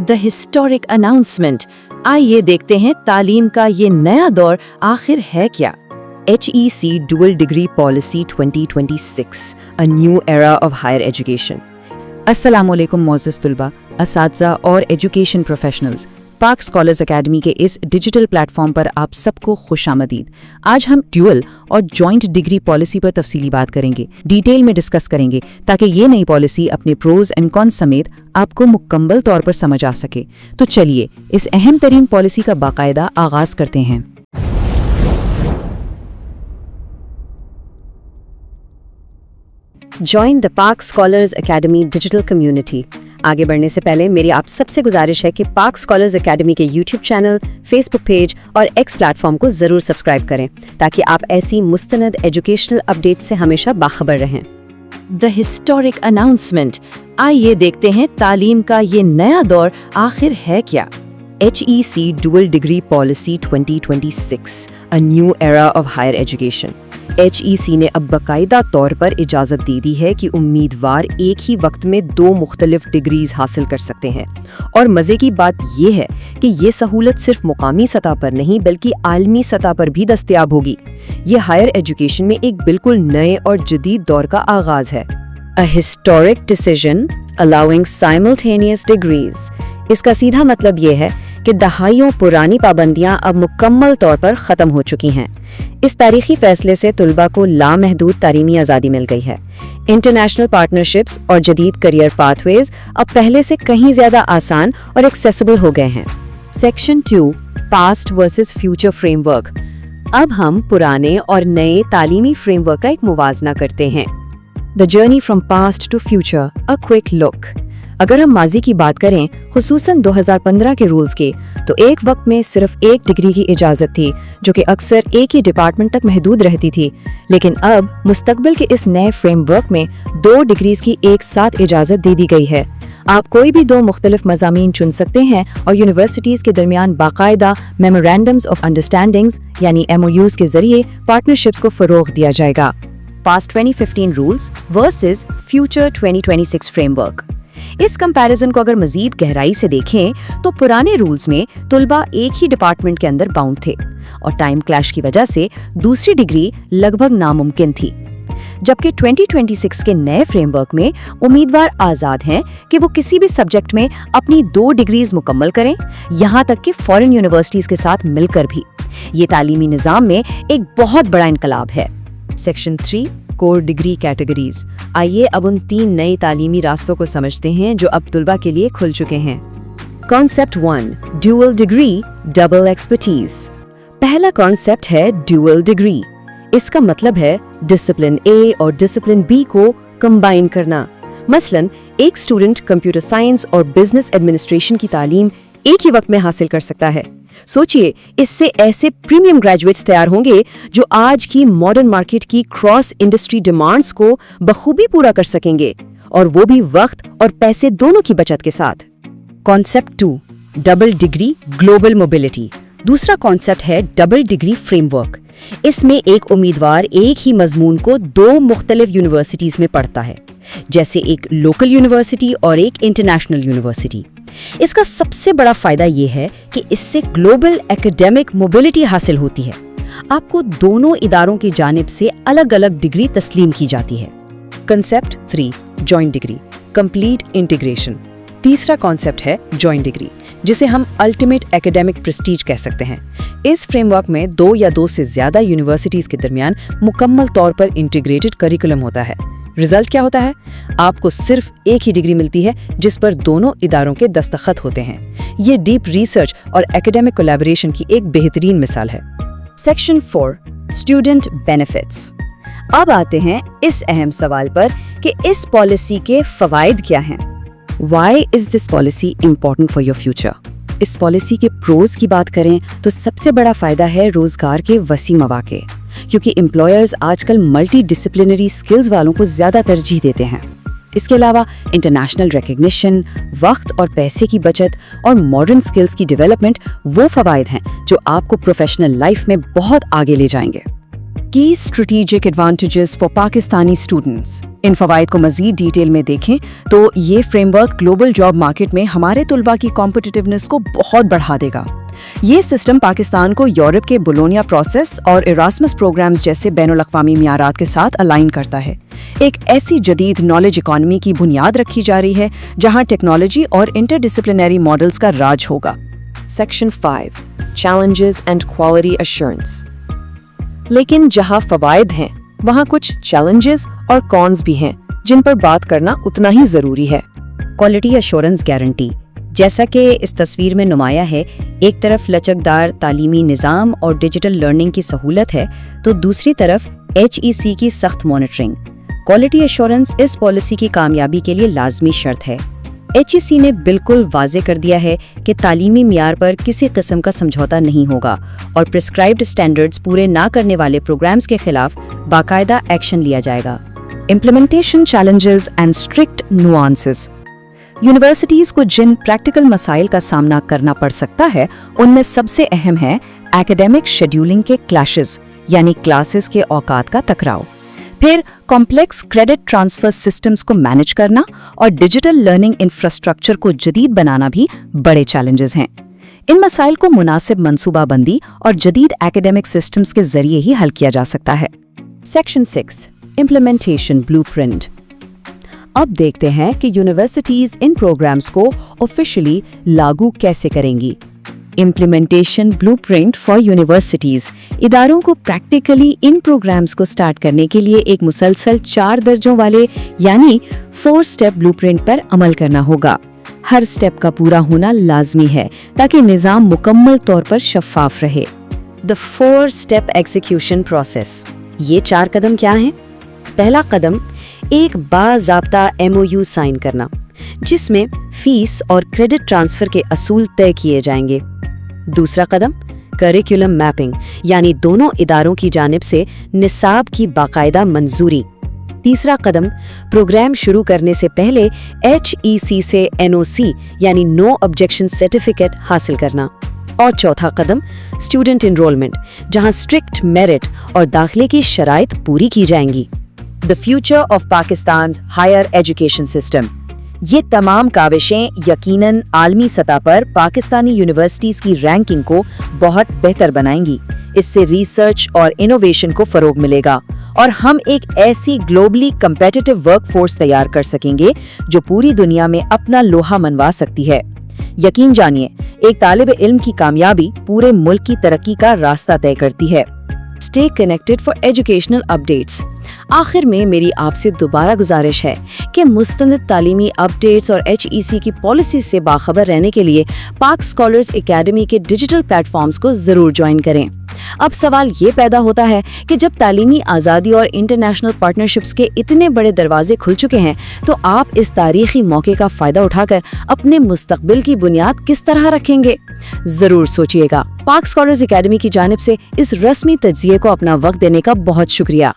The historic announcement. आइए देखते हैं तालीम का ये नया दौर आखिर है क्या। HEC Dual Degree Policy 2026, a new era of higher education। अस्सलामुअलैकुम मोअज़्ज़ज़ तुलबा, असातिज़ा और एजुकेशन प्रोफेशनल्स। पाक स्कॉलर्स एकेडमी के इस डिजिटल प्लेटफॉर्म पर आप सबको खुशामदीद। आज हम ड्यूअल और जॉइंट डिग्री पॉलिसी पर तफसीली बात करेंगे, डिटेल में डिस्कस करेंगे ताकि ये नई पॉलिसी अपने प्रोज एंड कॉन्स समेत आपको मुकम्मल तौर पर समझ आ सके। तो चलिए इस अहम तरीन पॉलिसी का बाकायदा आगाज करते हैं। जॉइन द पाक स्कॉलर्स एकेडमी डिजिटल कम्युनिटी। आगे बढ़ने से पहले मेरी आप सबसे गुजारिश है कि पाक स्कॉलर्स एकेडमी के यूट्यूब चैनल, फेसबुक पेज और एक्स प्लेटफॉर्म को ज़रूर सब्सक्राइब करें ताकि आप ऐसी मुस्तनद एजुकेशनल अपडेट से हमेशा बाखबर रहें। The historic announcement. आइए देखते हैं तालीम का ये नया दौर आखिर है क्या। HEC Dual Degree Policy 2026, a new era of higher education। HEC ने अब बाकायदा तौर पर इजाज़त दे दी है कि उम्मीदवार एक ही वक्त में 2 मुख्तलिफ डिग्रीज हासिल कर सकते हैं। और मज़े की बात यह है कि ये सहूलत सिर्फ मुकामी सतह पर नहीं बल्कि आलमी सतह पर भी दस्तयाब होगी। ये हायर एजुकेशन में एक बिल्कुल नए और जदीद दौर का आगाज़ है। A historic decision allowing simultaneous degrees। इसका सीधा मतलब ये है कि दहाइयों पुरानी पाबंदियां अब मुकम्मल तौर पर ख़त्म हो चुकी हैं। इस तारीखी फैसले से तुलबा को लामहदूद तालीमी आज़ादी मिल गई है। इंटरनेशनल पार्टनरशिप्स और जदीद करियर पाथवेज अब पहले से कहीं ज़्यादा आसान और एक्सेसिबल हो गए हैं। Section 2, past versus future framework. अब हम पुराने और नए तालीमी फ्रेमवर्क का एक मुवाजना करते हैं। The journey from past to future, a quick look. अगर हम माजी की बात करें, खुसूसन 2015 के रूल्स की, तो एक वक्त में सिर्फ एक डिग्री की इजाज़त थी जो कि अक्सर एक ही डिपार्टमेंट तक महदूद रहती थी। लेकिन अब मुस्तकबिल के इस नए फ्रेमवर्क में 2 डिग्रीज की एक साथ इजाज़त दे दी गई है। आप कोई भी 2 मुख्तलिफ मज़ामीन चुन सकते हैं और यूनिवर्सिटीज़ के दरमियान बाकायदा मेमोरेंडम्स ऑफ अंडरस्टैंडिंग्स यानी MOUs के जरिए पार्टनरशिप्स को फ़रोग़ दिया जाएगा। Past 2015 rules versus future 2026 framework. इस कंपैरिजन को अगर मजीद गहराई से देखें तो पुराने रूल्स में तुलबा एक ही डिपार्टमेंट के अंदर बाउंड थे और टाइम क्लैश की वजह से दूसरी डिग्री लगभग नामुमकिन थी, जबकि 2026 के नए फ्रेमवर्क में उम्मीदवार आज़ाद हैं कि वो किसी भी सब्जेक्ट में अपनी 2 डिग्रीज मुकम्मल करें, यहाँ तक कि फॉरेन यूनिवर्सिटीज़ के साथ मिलकर भी। ये तालीमी निज़ाम में एक बहुत बड़ा इनकलाब है। Section 3, core degree categories. आइए अब उन 3 नए तालीमी रास्तों को समझते हैं जो अब तुलबा के लिए खुल चुके हैं। Concept 1, dual degree, double expertise. पहला कॉन्सेप्ट है ड्यूअल डिग्री। इसका मतलब है डिसिप्लिन A और डिसिप्लिन B को कंबाइन करना। मसलन एक स्टूडेंट कंप्यूटर साइंस और बिजनेस एडमिनिस्ट्रेशन की तालीम एक ही वक्त में हासिल कर सकता है। सोचिए, इससे ऐसे प्रीमियम ग्रेजुएट्स तैयार होंगे जो आज की मॉडर्न मार्केट की क्रॉस इंडस्ट्री डिमांड्स को बखूबी पूरा कर सकेंगे, और वो भी वक्त और पैसे दोनों की बचत के साथ। Concept 2, double degree global mobility. दूसरा कॉन्सेप्ट है डबल डिग्री फ्रेमवर्क। इसमें एक उम्मीदवार एक ही मजमून को 2 मुख्तलिफ यूनिवर्सिटीज में पढ़ता है, जैसे एक लोकल यूनिवर्सिटी और एक इंटरनेशनल यूनिवर्सिटी। इसका सबसे बड़ा फायदा ये है कि इससे ग्लोबल एकेडमिक मोबिलिटी हासिल होती है। आपको दोनों इदारों की जानिब से अलग अलग डिग्री तस्लीम की जाती है। Concept 3, joint degree, complete integration. तीसरा कॉन्सेप्ट है जॉइंट डिग्री, जिसे हम अल्टीमेट एकेडमिक प्रेस्टीज कह सकते हैं। इस फ्रेमवर्क में 2 या 2 से ज्यादा यूनिवर्सिटीज के दरमियान मुकम्मल तौर पर इंटीग्रेटेड करिकुलम होता है। रिजल्ट क्या होता है? आपको सिर्फ एक ही डिग्री मिलती है जिस पर दोनों इदारों के दस्तखत होते हैं। ये डीप रिसर्च और एकेडमिक कोलैबोरेशन की एक बेहतरीन मिसाल है। Section 4, student benefits. अब आते हैं इस अहम सवाल पर कि इस पॉलिसी के फवाइद क्या हैं। Why is this policy important for your future? इस पॉलिसी के प्रोज की बात करें तो सबसे बड़ा फायदा है रोजगार के वसी मौके, क्योंकि एम्प्लॉयर्स आजकल मल्टी डिसिप्लिनरी स्किल्स वालों को ज्यादा तरजीह देते हैं। इसके अलावा इंटरनेशनल रिकग्निशन, वक्त और पैसे की बचत और मॉडर्न स्किल्स की डेवलपमेंट वो फवाइद हैं जो आपको प्रोफेशनल लाइफ में बहुत आगे ले जाएंगे। की strategic advantages for Pakistani students. इन फवाइद को मजीद डिटेल में देखें तो ये फ्रेमवर्क ग्लोबल जॉब मार्केट में हमारे तुलबा की कॉम्पिटिटिवनेस को बहुत बढ़ा देगा। ये सिस्टम पाकिस्तान को यूरोप के बोलोनिया प्रोसेस और इरास्मस प्रोग्राम्स जैसे बैनुल-अक़वामी मियारात के साथ अलाइन करता है। एक ऐसी जदीद नॉलेज इकॉनमी की बुनियाद रखी जा रही है जहां टेक्नोलॉजी और इंटरडिसिप्लिनरी मॉडल्स का राज होगा। Section 5 challenges and quality assurance. लेकिन जहां फवाइद हैं वहां कुछ चैलेंजेस और कॉन्स भी हैं जिन पर बात करना उतना ही जरूरी है। क्वालिटी एश्योरेंस गारंटी, जैसा कि इस तस्वीर में नुमाया है, एक तरफ लचकदार तालीमी निज़ाम और डिजिटल लर्निंग की सहूलत है तो दूसरी तरफ HEC की सख्त मॉनिटरिंग। क्वालिटी एश्योरेंस इस पॉलिसी की कामयाबी के लिए लाजमी शर्त है। HEC ने बिल्कुल वाज़े कर दिया है कि तालीमी मियार पर किसी किस्म का समझौता नहीं होगा और प्रिस्क्राइब्ड स्टैंडर्ड्स पूरे ना करने वाले प्रोग्राम्स के खिलाफ बाकायदा एक्शन लिया जाएगा। Implementation challenges and strict nuances. Universities को जिन प्रैक्टिकल मसाइल का सामना करना पड़ सकता है उनमें सबसे अहम है एकेडमिक शेड्यूलिंग के क्लैशेस, यानी क्लासेस के औकात का टकराव, फिर कॉम्प्लेक्स क्रेडिट ट्रांसफर सिस्टम्स को मैनेज करना और डिजिटल लर्निंग इंफ्रास्ट्रक्चर को जदीद बनाना भी बड़े चैलेंजेस हैं। इन मसाइल को मुनासिब मनसूबाबंदी और जदीद एकेडमिक सिस्टम्स के जरिए ही हल किया जा सकता है। Section 6 implementation blueprint. अब देखते हैं कि यूनिवर्सिटीज इन प्रोग्राम्स को ऑफिशियली लागू कैसे करेंगी। इम्प्लीमेंटेशन ब्लूप्रिंट फॉर यूनिवर्सिटीज इदारों को प्रैक्टिकली इन प्रोग्राम्स को स्टार्ट करने के लिए एक मुसलसल 4 दर्जों वाले यानी 4 स्टेप ब्लूप्रिंट पर अमल करना होगा। हर स्टेप का पूरा होना लाजमी है ताकि निज़ाम मुकम्मल तौर पर शफाफ रहे। The 4 step execution process. ये 4 कदम क्या हैं? पहला कदम एक बाज़ाब्ता MOU साइन करना जिसमें फीस और क्रेडिट ट्रांसफर के असूल तय किए जाएंगे। दूसरा कदम करिकुलम मैपिंग, यानी दोनों इदारों की जानिब से निसाब की बाकायदा मंजूरी। तीसरा कदम प्रोग्राम शुरू करने से पहले HEC से NOC यानी नो ऑब्जेक्शन सर्टिफिकेट हासिल करना। और चौथा कदम स्टूडेंट इनरोलमेंट, जहां स्ट्रिक्ट मेरिट और दाखिले की शराइत पूरी की जाएंगी। The future of Pakistan's higher education system. ये तमाम काविशें यकीनन आलमी सतह पर पाकिस्तानी यूनिवर्सिटीज की रैंकिंग को बहुत बेहतर बनाएंगी। इससे रिसर्च और इनोवेशन को फरोग मिलेगा और हम एक ऐसी ग्लोबली कम्पिटिटिव वर्कफोर्स तैयार कर सकेंगे जो पूरी दुनिया में अपना लोहा मनवा सकती है। यकीन जानिए, एक तालिब इल्म की कामयाबी पूरे मुल्क की तरक्की का रास्ता तय करती है। Stay connected for educational updates. आखिर में मेरी आपसे दोबारा गुजारिश है कि मुस्तंद तालीमी अपडेट्स और HEC की पॉलिसी से बाखबर रहने के लिए पाक स्कॉलर्स एकेडमी के डिजिटल प्लेटफॉर्म्स को जरूर ज्वाइन करें। अब सवाल ये पैदा होता है कि जब तालीमी आज़ादी और इंटरनेशनल पार्टनरशिप्स के इतने बड़े दरवाजे खुल चुके हैं तो आप इस तारीखी मौके का फ़ायदा उठाकर अपने मुस्तकबिल की बुनियाद किस तरह रखेंगे? ज़रूर सोचिएगा। पाक स्कॉलर्स एकेडमी की जानिब से इस रस्मी तज्ज़िये को अपना वक्त देने का बहुत शुक्रिया।